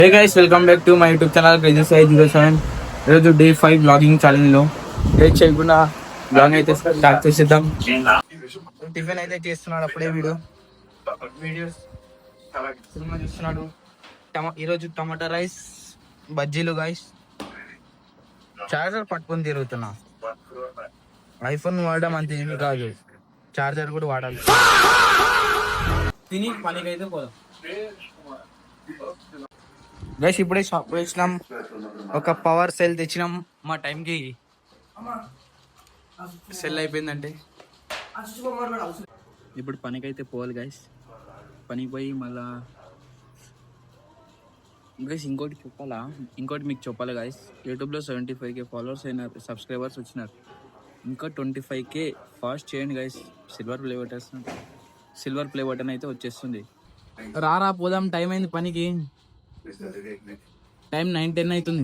Hey guys, welcome back to my YouTube channel crazy Sai 07. ఈరోజు day 5 blogging ఛాలెంజ్లో late చేయకుండా blog అయితే start చేసేద్దాం. Tiffin అయితే చేస్తున్నాడు అప్పుడే వీడియోస్ సినిమా చూస్తున్నాడు. ఈరోజు టమాటా రైస్, బజ్జీలు. గైస్ చార్జర్ పట్టుకొని తిరుగుతున్నా. ఐఫోన్ వాడడం అంత ఏమి కాదు, చార్జర్ కూడా వాడాలి. తిని పనికైతే పోదాం. గైస్ ఇప్పుడే షాప్ వచ్చినాం, ఒక పవర్ సెల్ తెచ్చినాం. మా టైంకి సెల్ అయిపోయిందంటే ఇప్పుడు పనికైతే పోవాలి. గైస్ పనికి పోయి మళ్ళా గైస్ ఇంకోటి మీకు చెప్పాలి. గైస్ యూట్యూబ్లో 75K ఫాలోవర్స్ అయినారు, సబ్స్క్రైబర్స్ వచ్చినారు. ఇంకా 25K ఫాస్ట్ చేయండి గైస్. సిల్వర్ ప్లే బటన్ అయితే వచ్చేస్తుంది. రారా పోదాం, టైం అయింది పనికి. టైం 9-10 అవుతుంది.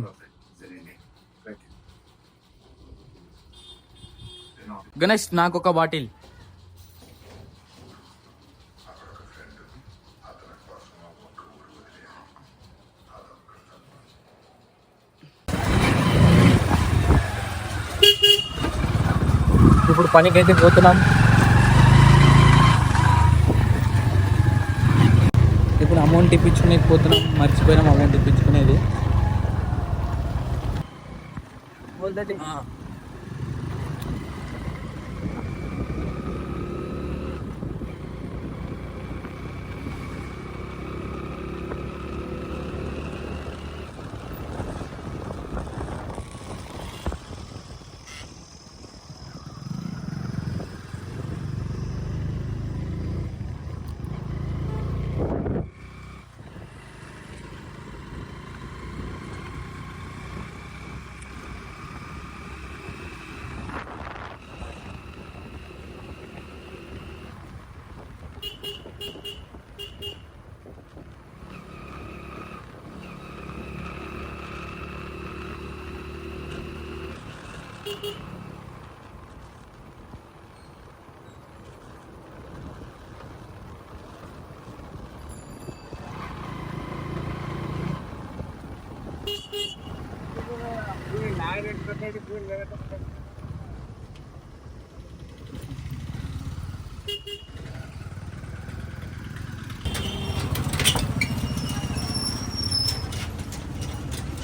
గణేష్ నాకు ఒక బాటిల్. ఇప్పుడు పనికి అయితే పోతున్నాం. ఇప్పుడు అమౌంట్ ఇప్పించుకునే పోతున్నాం. మర్చిపోయినాం అమౌంట్ ఇప్పించుకునేది.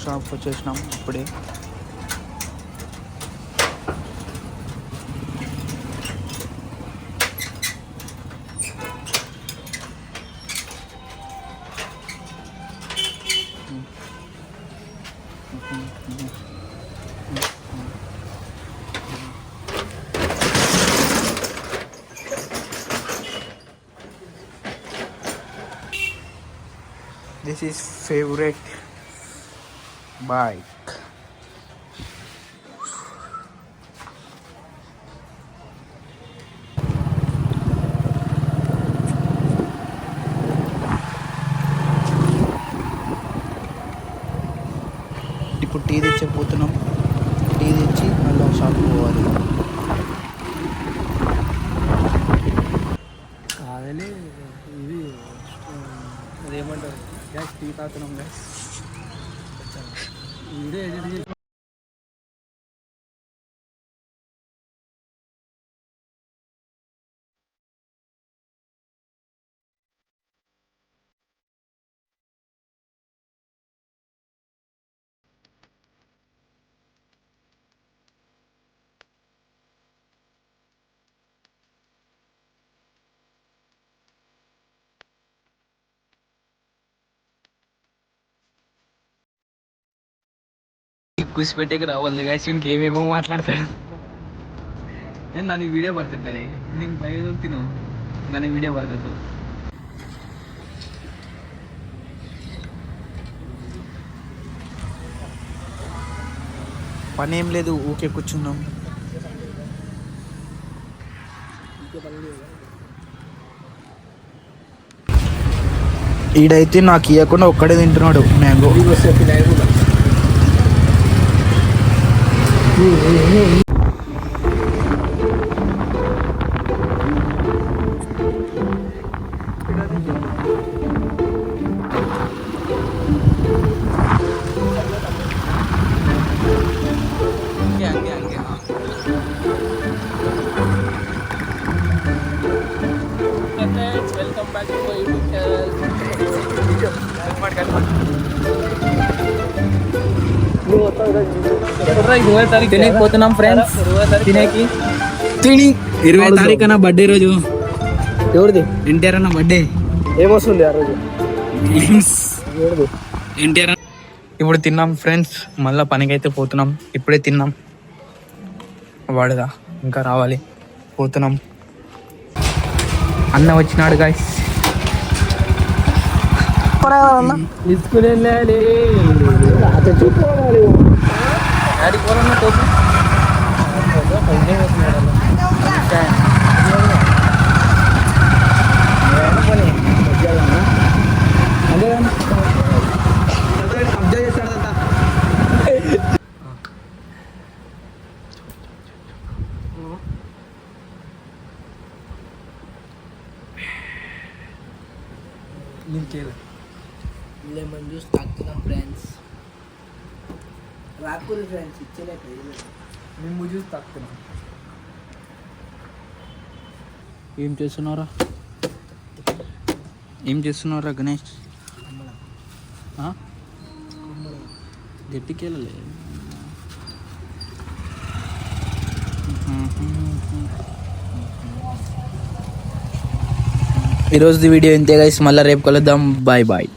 షాప్కి వచ్చేసినాం ఇప్పుడే. This is favorite bike. ఇప్పుడు టీ తెచ్చకపోతున్నాం. టీ తెచ్చి మళ్ళీ షాప్కి పోవాలి. కాదని ఇది అదేమంటారు, గ్యాస్ టీ తాగుతున్నాం. గ్యాస్ వీడియో ఎడిట్ చేసి కూసిపెట్టేకి రావాలి. గ్యాస్ ఇంకేమేమో మాట్లాడతాడు. నేను నన్ను వీడియో పడుతుంటాను, నేను బయట తిను నన్ను వీడియో పడుతుంది. పని ఏం లేదు, ఊకే కూర్చున్నాం. ఈడైతే నాకు ఇవ్వకుండా ఒక్కడే తింటున్నాడు మ్యాంగో. తినేకి పోతున్నాం ఫ్రెండ్స్. తినేకి 20 తారీఖు నా బర్త్డే రోజు. ఎవరిది? ఎన్టీఆర్ అన్న బర్త్డే. ఏమొస్తుంది ఆ రోజు? ఎన్టీఆర్. ఇప్పుడు తిన్నాం ఫ్రెండ్స్, మళ్ళీ పనికి అయితే పోతున్నాం. ఇప్పుడే తిన్నాం. వాడుదా ఇంకా రావాలి, పోతున్నాం. అన్న వచ్చినాడు గాయస్. తీసుకుని వెళ్ళాలి. లెమన్ జ్యూస్ తాగుతున్నాం ఫ్రెండ్స్. రాకూడదు ఫ్రెండ్స్, ఇచ్చలేక మేము జ్యూస్ తాగుతున్నాం. ఏం చేస్తున్నారా గణేష్? గట్టికి వెళ్ళలే. ఈరోజు వీడియో ఇంతే గైస్, మళ్ళీ రేపు కలుద్దాం. Bye bye.